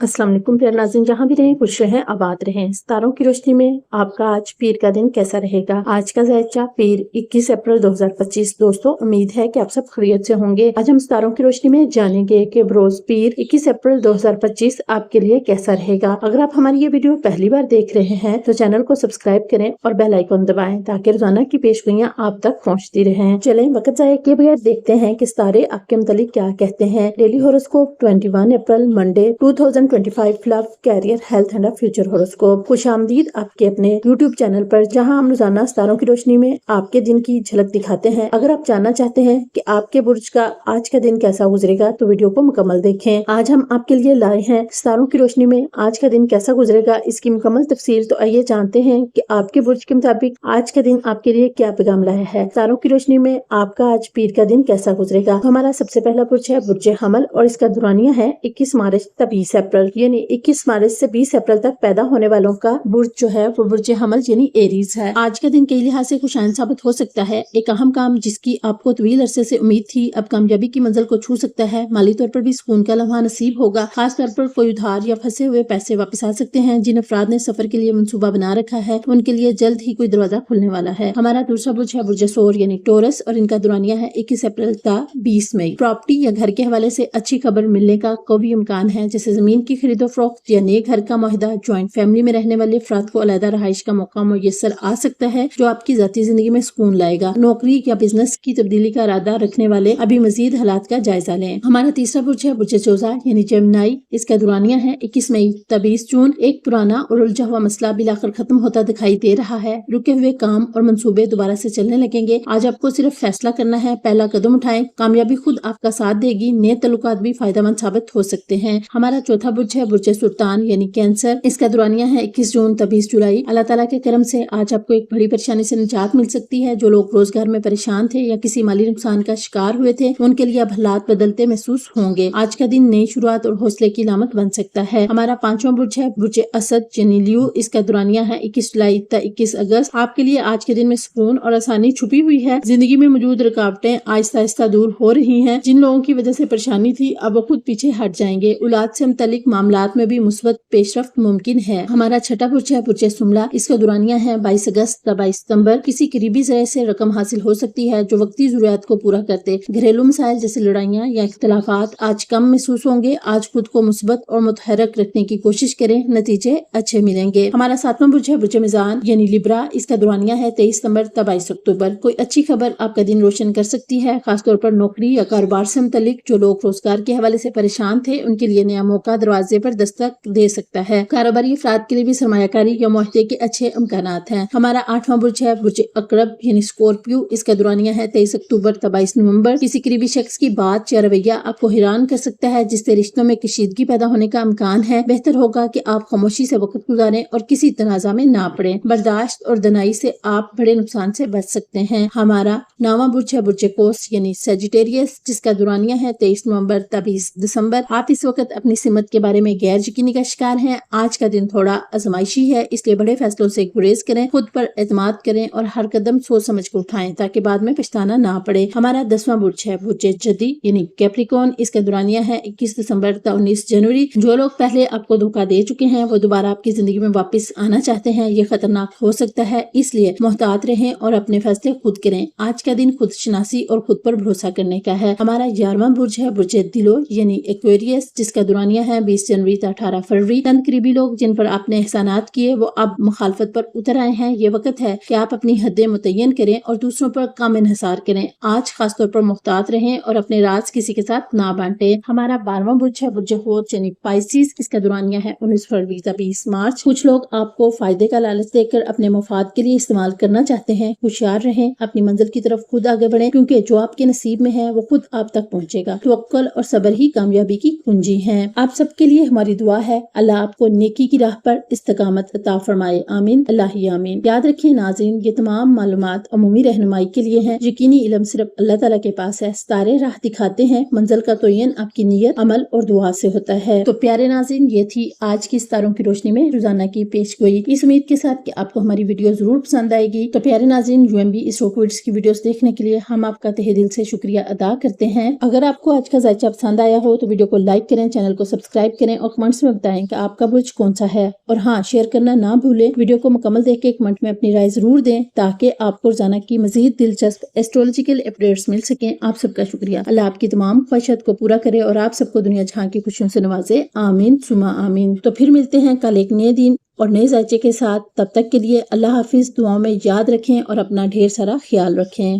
अस्सलाम वालेकुम प्यारे नाज़रीन, जहाँ भी रहें खुश रहें आबाद रहें। सितारों की रोशनी में आपका आज पीर का दिन कैसा रहेगा। आज का ज़ायचा पीर 21 अप्रैल 2025। दोस्तों, उम्मीद है कि आप सब खैरियत से होंगे। आज हम सितारों की रोशनी में जानेंगे कि बरोज पीर 21 अप्रैल 2025 आपके लिए कैसा रहेगा। अगर आप हमारी ये वीडियो पहली बार देख रहे हैं तो चैनल को सब्सक्राइब करें और बेल आइकन दबाएं ताकि रोजाना की पेशगोइयां आप तक पहुँचती रहें। चलें वक्त ज़ाया किए बगैर देखते हैं कि सितारे आपके मुतालिक क्या कहते हैं। Daily horoscope 21 April Monday 2025 love, career, health and future horoscope. खुशामदीद आपके अपने YouTube चैनल पर, जहां हम रोजाना सितारों की रोशनी में आपके दिन की झलक दिखाते हैं। अगर आप जानना चाहते हैं कि आपके बुर्ज का आज का दिन कैसा गुजरेगा तो वीडियो को मुकम्मल देखें। आज हम आपके लिए लाए हैं सितारों की रोशनी में आज का दिन कैसा गुजरेगा, इसकी मुकम्मल तफसीर। तो आइए जानते हैं कि आपके बुर्ज के मुताबिक आज का दिन आपके लिए क्या पैगाम लाया है। सितारों की रोशनी में आपका आज पीर का दिन कैसा गुजरेगा। हमारा सबसे पहला बुर्ज है बुर्ज हमल और इसका दुरानिया है 21 मार्च से 20 अप्रैल, यानी 21 मार्च से 20 अप्रैल तक पैदा होने वालों का बुर्ज जो है वो बुर्ज हमल यानी एरीज है। आज का दिन कई लिहाज से खुशाइन साबित हो सकता है। एक अहम काम जिसकी आपको तवील अरसे से उम्मीद थी अब कामयाबी की मंजिल को छू सकता है। माली तौर पर भी सुकून का लम्हा नसीब होगा। खास तौर पर कोई उधार या फंसे हुए पैसे वापस आ सकते हैं। जिन अफराद ने सफर के लिए मंसूबा बना रखा है उनके लिए जल्द ही कोई दरवाजा खुलने वाला है। हमारा दूसरा बुर्ज है बुर्ज सोर यानी टोरस और इनका दुरानिया है 21 अप्रैल का 20 मई। प्रॉपर्टी या घर के हवाले से अच्छी खबर मिलने का कोई इम्कान है, जैसे जमीन की खरीदो फरोख्त या नए घर का मुआहदा। ज्वाइंट फैमिली में रहने वाले अफराद को अलग रहाइश का मौका मुयस्सर आ सकता है जो आपकी जाती जिंदगी में सुकून लाएगा। नौकरी या बिजनेस की तब्दीली का इरादा रखने वाले अभी मजीद हालात का जायजा लें। हमारा तीसरा बुर्ज है बुर्ज चौजा यानी जेमिनी। इसका दुरानिया है 21 मई 20 जून। एक पुराना और उलझा हुआ मसला बिलाकर खत्म होता दिखाई दे रहा है। रुके हुए काम और मंसूबे दोबारा से चलने लगेंगे। आज आपको सिर्फ फैसला करना है, पहला कदम उठाएं। कामयाबी खुद आपका साथ देगी। नए तल्लुकात भी फायदेमंद साबित हो सकते हैं। हमारा चौथा बुर्ज है बुर्ज सुल्तान यानी कैंसर। इसका दुरानिया है 21 जून 20 जुलाई। अल्लाह ताला के करम से आज आपको एक बड़ी परेशानी से निजात मिल सकती है। जो लोग रोजगार में परेशान थे या किसी माली नुकसान का शिकार हुए थे उनके लिए अब हालात बदलते महसूस होंगे। आज का दिन नई शुरुआत और हौसले की अलामत बन सकता है। हमारा पांचवा बुर्ज है बुर्ज असद यानी लियो। इसका दुरानिया है 21 जुलाई तक 21 अगस्त। आपके लिए आज के दिन में सुकून और आसानी छुपी हुई है। जिंदगी में मौजूद रुकावटें आहिस्ता आहिस्ता दूर हो रही हैं। जिन लोगों की वजह से परेशानी थी अब वो खुद पीछे हट जाएंगे। औलाद से मुतालिक मामलात में भी मुस्बत पेशरफ्त मुमकिन है। हमारा छठा बुर्ज है बुर्ज सुमला। इसका दुरानिया है 22 अगस्त 22 सितंबर। किसी करीबी जरिए से रकम हासिल हो सकती है जो वक्ती जरूरियात को पूरा करते। घरेलू मसाइल जैसे लड़ाइयाँ या इख्तलाफात आज कम महसूस होंगे। आज खुद को मुस्बत और मुतहरक रखने की कोशिश करें, नतीजे अच्छे मिलेंगे। हमारा सातवां बुर्ज है बुर्ज मिजान यानी लिब्रा। इसका दुरानिया है 23 सितंबर 22 अक्टूबर। कोई अच्छी खबर आपका दिन रोशन कर सकती है, खासतौर पर नौकरी या कारोबार से मुतालिक। जो लोग रोजगार के हवाले से परेशान थे उनके लिए नया मौका दरवाजे पर दस्तक दे सकता है। कारोबारी अफराद के लिए भी सरमायाकारी या मुआहदे के अच्छे इम्कानात हैं। हमारा आठवां बुर्ज है बुर्ज अकरब यानी स्कॉर्पियो। इसका दुरानिया है 23 अक्टूबर 22 नवंबर। किसी करीबी शख्स की बात या रवैया आपको हैरान कर सकता है जिससे रिश्तों में कशीदगी पैदा होने का इम्कान है। बेहतर होगा कि आप खामोशी से वक्त गुजारें और किसी तनाजा में ना पड़े। बर्दाश्त और दनाई से आप बड़े नुकसान से बच सकते हैं। हमारा नौवां बुर्ज है बुर्ज कोस यानी सेजिटेरियस। जिसका दुरानिया है 23 नवंबर 23 दिसंबर। आप इस वक्त अपनी सिमत के बारे में गैर यकीनी का शिकार हैं। आज का दिन थोड़ा आजमाइशी है, इसलिए बड़े फैसलों से गुरेज करें। खुद पर एतमाद करें और हर कदम सोच समझ कर उठाएं ताकि बाद में पछताना ना पड़े। हमारा 10वां बुर्ज है बुर्ज जदी यानी कैप्रिकॉर्न। इसका दुरानिया है 21 दिसंबर 19 जनवरी। जो लोग पहले आपको धोखा दे चुके हैं वो दोबारा आपकी जिंदगी में वापस आना चाहते हैं। ये खतरनाक हो सकता है, इसलिए मोहतात रहें और अपने फैसले खुद करें। आज का दिन खुद शनासी और खुद पर भरोसा करने का है। हमारा 11वां बुर्ज है बुर्ज दिलो यानी एक्वेरियस। जिसका दुरानिया है 20 जनवरी से 18 फरवरी। तन करीबी लोग जिन पर आपने एहसानात किए वो अब मुखालफत पर उतर आए हैं। ये वक्त है कि आप अपनी हदें मुतय्यन करें और दूसरों पर कम इन्हिसार करें। आज खासतौर पर मुहतात रहें और अपने राज किसी के साथ ना बांटे। हमारा 12वां बुर्ज है बुर्ज होत यानी पाइसिस। इसका दुरानिया है 19 फरवरी से 20 मार्च। कुछ लोग आपको फायदे का लालच देकर अपने मुफाद के लिए इस्तेमाल करना चाहते हैं। होशियार रहें, अपनी मंजिल की तरफ खुद आगे बढ़ें क्योंकि जो आपके नसीब में है वो खुद आप तक पहुँचेगा। तवक्कुल और सब्र ही कामयाबी की कुंजी है। आप सबके लिए हमारी दुआ है अल्लाह आपको नेकी की राह पर इस्तकामत अता फरमाए। आमीन अल्लाह ही आमीन। याद रखें नाज़रीन, ये तमाम मालूमात अमूमी रहनुमाई के लिए हैं। यकीनी इल्म सिर्फ अल्लाह ताला के पास है। सितारे राह दिखाते हैं, मंजिल का तयन आपकी नीयत, अमल और दुआ से होता है। तो प्यारे नाज़रीन, ये थी आज की सितारों की रोशनी में रोजाना की पेशगोई। इस उम्मीद के साथ कि आपको हमारी वीडियो जरूर पसंद आएगी। तो प्यारे नाज़रीन, UMB स्टॉकविड्स की वीडियोस देखने के लिए हम आपका तहे दिल से शुक्रिया अदा करते हैं। अगर आपको आज का जायचा पसंद आया हो तो वीडियो को लाइक करें, चैनल को सब्सक्राइब सब्सक्राइब करें और कमेंट्स में बताएं कि आपका बुर्ज कौन सा है। और हाँ, शेयर करना ना भूलें। वीडियो को मुकम्मल देख के कमेंट में अपनी राय जरूर दें ताकि आपको रोजाना की मजीद दिलचस्प एस्ट्रोलॉजिकल अपडेट्स मिल सकें। आप सबका शुक्रिया। अल्लाह आपकी तमाम ख्वाहिशात को पूरा करे और आप सबको दुनिया जहां की खुशियों से नवाजे। आमीन सुमा आमीन। तो फिर मिलते हैं कल एक नए दिन और नए जायचे के साथ। तब तक के लिए अल्लाह हाफिज। दुआओं में याद रखें और अपना ढेर सारा ख्याल रखें।